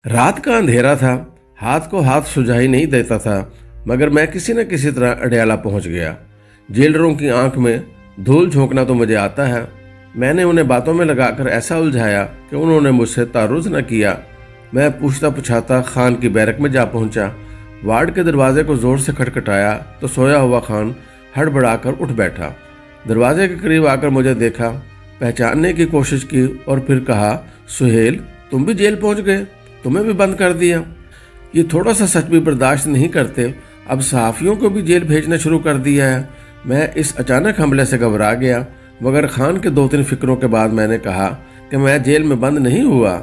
रात का अंधेरा था। हाथ को हाथ सुझाई नहीं देता था, मगर मैं किसी न किसी तरह अडयाला पहुंच गया। जेलरों की आंख में धूल झोंकना तो मुझे आता है। मैंने उन्हें बातों में लगाकर ऐसा उलझाया कि उन्होंने मुझसे तारुज न किया। मैं पूछता पुछाता खान की बैरक में जा पहुंचा। वार्ड के दरवाजे को जोर से खटखटाया तो सोया हुआ खान हड़बड़ाकर उठ बैठा। दरवाजे के करीब आकर मुझे देखा, पहचानने की कोशिश की और फिर कहा, सुहेल, तुम भी जेल पहुंच गए? तुम्हें भी बंद कर दिया? ये थोड़ा सा सच भी बर्दाश्त नहीं करते, अब सहाफ़ियों को भी जेल भेजना शुरू कर दिया है। मैं इस अचानक हमले से घबरा गया, मगर खान के 2-3 फिक्रों के बाद मैंने कहा कि मैं जेल में बंद नहीं हुआ,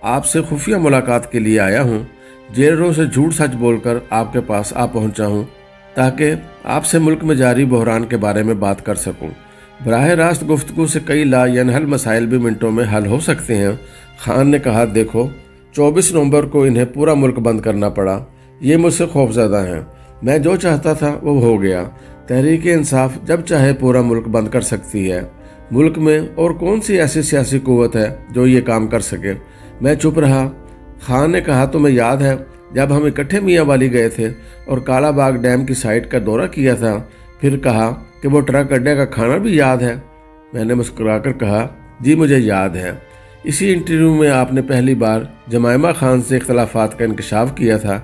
आपसे खुफिया मुलाकात के लिए आया हूँ। जेलरों से झूठ सच बोलकर आपके पास आ पहुँचा हूँ ताकि आपसे मुल्क में जारी बहरान के बारे में बात कर सकूँ। बराह रास्त गुफ्तगू से कई ला यनहल मसाइल भी मिनटों में हल हो सकते हैं। खान ने कहा, देखो, 24 नवंबर को इन्हें पूरा मुल्क बंद करना पड़ा। ये मुझसे खौफजदा हैं। मैं जो चाहता था वो हो गया। तहरीक इंसाफ जब चाहे पूरा मुल्क बंद कर सकती है। मुल्क में और कौन सी ऐसी सियासी कुव्वत है जो ये काम कर सके? मैं चुप रहा। खान ने कहा, तुम्हें याद है जब हम इकट्ठे मियाँ वाली गए थे और काला बाग डैम की साइट का दौरा किया था? फिर कहा कि वो ट्रक अड्डे का खाना भी याद है? मैंने मुस्कुराकर कहा, जी मुझे याद है। इसी इंटरव्यू में आपने पहली बार जमाइमा खान से इख्तलाफात का इंकशाफ किया था।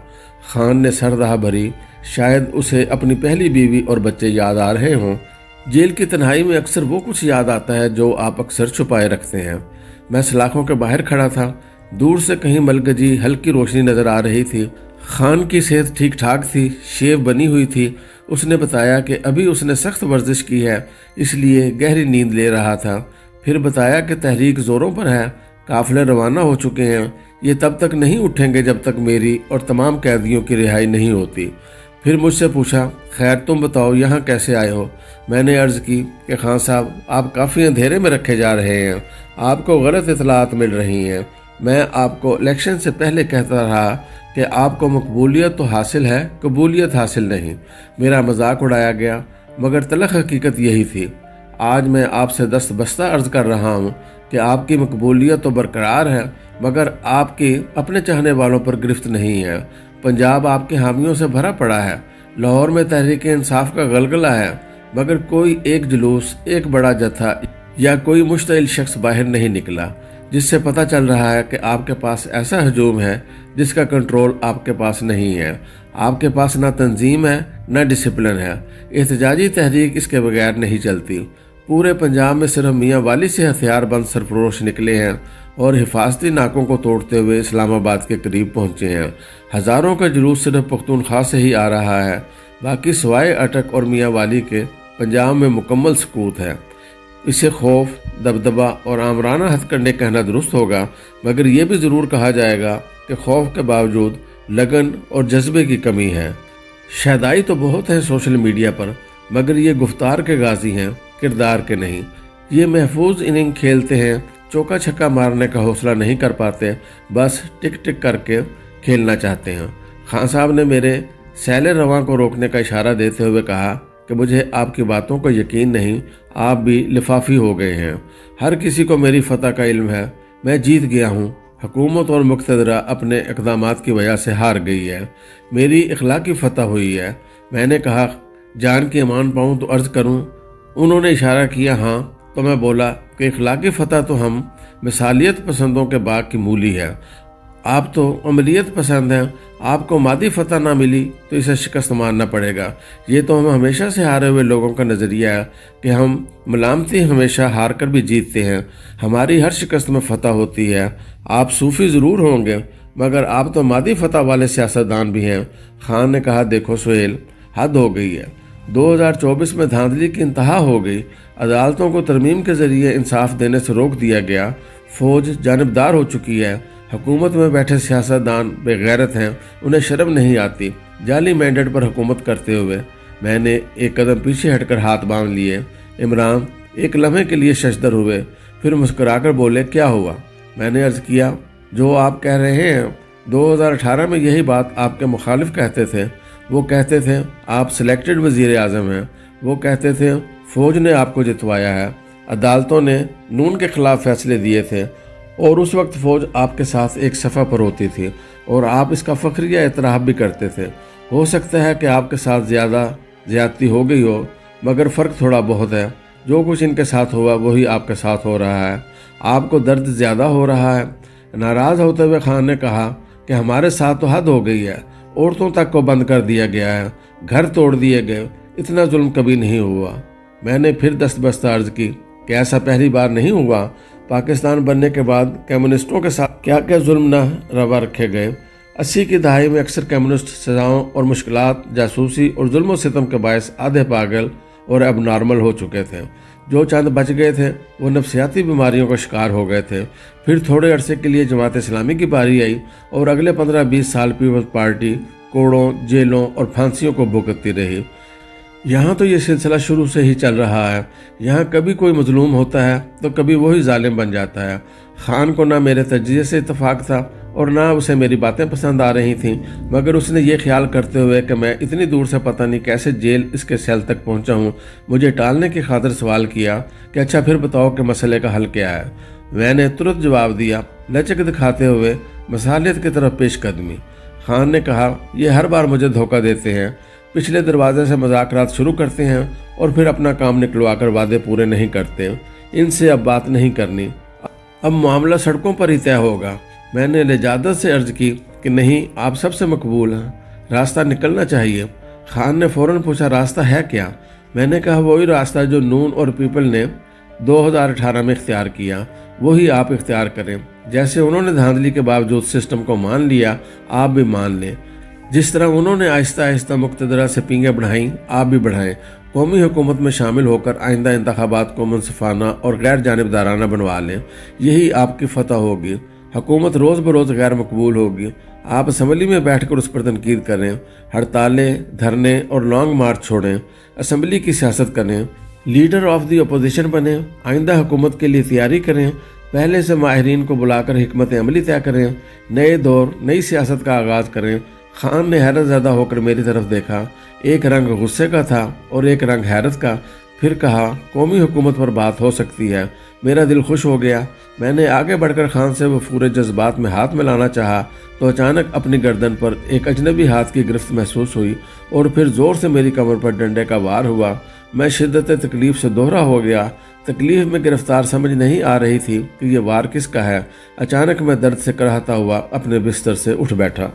खान ने सरदहा भरी, शायद उसे अपनी पहली बीवी और बच्चे याद आ रहे हों। जेल की तन्हाई में अक्सर वो कुछ याद आता है जो आप अक्सर छुपाए रखते हैं। मैं सलाखों के बाहर खड़ा था। दूर से कहीं मलगजी हल्की रोशनी नजर आ रही थी। खान की सेहत ठीक ठाक थी, शेव बनी हुई थी। उसने बताया कि अभी उसने सख्त वर्जिश की है, इसलिए गहरी नींद ले रहा था। फिर बताया कि तहरीक जोरों पर है, काफिले रवाना हो चुके हैं। ये तब तक नहीं उठेंगे जब तक मेरी और तमाम कैदियों की रिहाई नहीं होती। फिर मुझसे पूछा, खैर तुम बताओ यहाँ कैसे आए हो? मैंने अर्ज़ की कि खान साहब, आप काफ़ी अंधेरे में रखे जा रहे हैं, आपको गलत इतलात मिल रही हैं। मैं आपको इलेक्शन से पहले कहता रहा कि आपको मकबूलियत तो हासिल है, कबूलियत हासिल नहीं। मेरा मजाक उड़ाया गया, मगर तलख हकीकत यही थी। आज मैं आपसे दस्त बस्ता अर्ज कर रहा हूँ कि आपकी मकबूलियत तो बरकरार है, मगर आपकी अपने चाहने वालों पर गिरफ्त नहीं है। पंजाब आपके हामियों से भरा पड़ा है। लाहौर में तहरीक इंसाफ का गलगला है, मगर कोई एक जुलूस, एक बड़ा जत्था या कोई मुश्तइल शख्स बाहर नहीं निकला, जिससे पता चल रहा है कि आपके पास ऐसा हजूम है जिसका कंट्रोल आपके पास नहीं है। आपके पास ना तंजीम है, ना डिसिप्लिन है। एहतजाजी तहरीक इसके बगैर नहीं चलती। पूरे पंजाब में सिर्फ मियाँ वाली से हथियार बंद सरफरोश निकले हैं और हिफाजती नाकों को तोड़ते हुए इस्लामाबाद के करीब पहुंचे हैं। हज़ारों का जुलूस सिर्फ पख्तूनख्वा से ही आ रहा है। बाकी सवाए अटक और मियाँ वाली के पंजाब में मुकम्मल सकूत है। इसे खौफ, दबदबा और आमराना हथकंडे कहना दुरुस्त होगा, मगर यह भी ज़रूर कहा जाएगा कि खौफ के बावजूद लगन और जज्बे की कमी है। शहदाई तो बहुत है सोशल मीडिया पर, मगर ये गुफ्तार के गाजी हैं, किरदार के नहीं। ये महफूज इनिंग खेलते हैं, चौका छक्का मारने का हौसला नहीं कर पाते, बस टिक टिक करके खेलना चाहते हैं। खान साहब ने मेरे सैले रवां को रोकने का इशारा देते हुए कहा कि मुझे आपकी बातों को यकीन नहीं, आप भी लिफाफी हो गए हैं। हर किसी को मेरी फतह का इल्म है। मैं जीत गया हूँ। हुकूमत और मुक़्तदरा अपने इक़दामात की वजह से हार गई है। मेरी इखलाकी फतह हुई है। मैंने कहा, जान की अमान पाऊँ तो अर्ज़ करूँ? उन्होंने इशारा किया हाँ। तो मैं बोला कि इखलाकी फतह तो हम मिसालियत पसंदों के बाग की मूली है। आप तो अमलियत पसंद हैं। आपको मादी फतह ना मिली तो इसे शिकस्त मानना पड़ेगा। ये तो हम हमेशा से हारे हुए लोगों का नज़रिया है कि हम मलामती हमेशा हार कर भी जीतते हैं। हमारी हर शिकस्त में फतह होती है। आप सूफ़ी ज़रूर होंगे, मगर आप तो मादी फतह वाले सियासतदान भी हैं। खान ने कहा, देखो सुहेल, हद हो गई है। 2024 में धांधली की इंतहा हो गई। अदालतों को तरमीम के ज़रिए इंसाफ देने से रोक दिया गया। फ़ौज जानिबदार हो चुकी है। हुकूमत में बैठे सियासतदान बेगैरत हैं, उन्हें शर्म नहीं आती। जाली मैंडेट पर हुकूमत करते हुए मैंने एक कदम पीछे हटकर हाथ बांध लिए। इमरान एक लम्हे के लिए शशदर हुए, फिर मुस्कुराकर बोले, क्या हुआ? मैंने अर्ज़ किया, जो आप कह रहे हैं। 2018 में यही बात आपके मुखालिफ कहते थे। वो कहते थे आप सिलेक्टेड वज़ीर आज़म हैं। वो कहते थे फ़ौज ने आपको जितवाया है। अदालतों ने नून के ख़िलाफ़ फैसले दिए थे اور اس وقت فوج آپ کے ساتھ ایک صفحہ پر ہوتی تھی اور آپ اس کا فخریہ اعتراف بھی کرتے تھے۔ ہو سکتا ہے کہ آپ کے ساتھ زیادتی ہو گئی ہو، مگر فرق تھوڑا بہت ہے۔ جو کچھ ان کے ساتھ ہوا وہی آپ کے ساتھ ہو رہا ہے۔ آپ کو درد زیادہ ہو رہا ہے۔ ناراض ہوتے ہوئے خان نے کہا کہ ہمارے ساتھ تو حد ہو گئی ہے، عورتوں تک کو بند کر دیا گیا ہے، گھر توڑ دیے گئے، اتنا ظلم کبھی نہیں ہوا۔ میں نے پھر دست بستہ عرض کی کہ ایسا پہلی بار نہیں ہوا۔ پاکستان بننے کے بعد کمیونسٹوں کے ساتھ کیا کیا ظلم نہ روا رکھے گئے۔ 80 کی دہائی میں اکثر کمیونسٹ سزاؤں اور مشکلات، جاسوسی اور ظلم و ستم کے باعث آدھے پاگل اور اب نارمل ہو چکے تھے۔ جو چند بچ گئے تھے وہ نفسیاتی بیماریوں کا شکار ہو گئے تھے۔ پھر تھوڑے عرصے کے لیے جماعت اسلامی کی باری آئی اور اگلے 15-20 سال پیپلز پارٹی کوڑوں، جیلوں اور پھانسیوں کو بھگتتی رہی۔ یہاں تو یہ سلسلہ شروع سے ہی چل رہا ہے۔ یہاں کبھی کوئی مظلوم ہوتا ہے تو کبھی وہی ظالم بن جاتا ہے۔ خان کو نہ میرے تجزیے سے اتفاق تھا اور نہ اسے میری باتیں پسند آ رہی تھیں، مگر اس نے یہ خیال کرتے ہوئے کہ میں اتنی دور سے پتہ نہیں کیسے جیل اس کے سیل تک پہنچا ہوں، مجھے ٹالنے کی خاطر سوال کیا کہ اچھا پھر بتاؤ کہ مسئلے کا حل کیا ہے۔ میں نے ترنت جواب دیا، لچک دکھاتے ہوئے مصالحت کی طرف پیش قدمی۔ خان نے کہا، یہ ہر بار مجھے دھوکہ دیتے ہیں، پچھلے دروازے سے مذاکرات شروع کرتے ہیں اور پھر اپنا کام نکلوا کر وعدے پورے نہیں کرتے۔ ان سے اب بات نہیں کرنی، اب معاملہ سڑکوں پر ہی طے ہوگا۔ میں نے لجاجت سے عرض کی کہ نہیں، آپ سب سے مقبول ہیں، راستہ نکلنا چاہیے۔ خان نے فوراً پوچھا، راستہ ہے کیا؟ میں نے کہا، وہی راستہ جو نون اور پیپل نے 2018 میں اختیار کیا، وہی آپ اختیار کریں۔ جیسے انہوں نے دھاندلی کے باوجود سسٹم کو مان لیا، آپ بھی مان لیں۔ جس طرح انہوں نے آہستہ آہستہ مقتدرہ سے پینگیں بڑھائیں، آپ بھی بڑھائیں۔ قومی حکومت میں شامل ہو کر آئندہ انتخابات کو منصفانہ اور غیر جانبدارانہ بنوا لیں، یہی آپ کی فتح ہوگی۔ حکومت روز بروز غیر مقبول ہوگی، آپ اسمبلی میں بیٹھ کر اس پر تنقید کریں، ہڑتالیں، دھرنے اور لانگ مارچ چھوڑیں، اسمبلی کی سیاست کریں، لیڈر آف دی اپوزیشن بنیں، آئندہ حکومت کے لیے تیاری کریں، پہلے سے ماہرین کو بلا کر حکمت عملی طے کریں، نئے دور، نئی سیاست کا آغاز کریں۔ خان نے حیرت زدہ ہو کر میری طرف دیکھا، ایک رنگ غصے کا تھا اور ایک رنگ حیرت کا۔ پھر کہا، قومی حکومت پر بات ہو سکتی ہے۔ میرا دل خوش ہو گیا۔ میں نے آگے بڑھ کر خان سے وہ پورے جذبات میں ہاتھ ملانا چاہا تو اچانک اپنی گردن پر ایک اجنبی ہاتھ کی گرفت محسوس ہوئی اور پھر زور سے میری کمر پر ڈنڈے کا وار ہوا۔ میں شدت تکلیف سے دوہرا ہو گیا۔ تکلیف میں گرفتار سمجھ نہیں آ رہی تھی کہ یہ وار کس کا ہے۔ اچانک میں درد سے کراہتا ہوا اپنے بستر سے اٹھ بیٹھا۔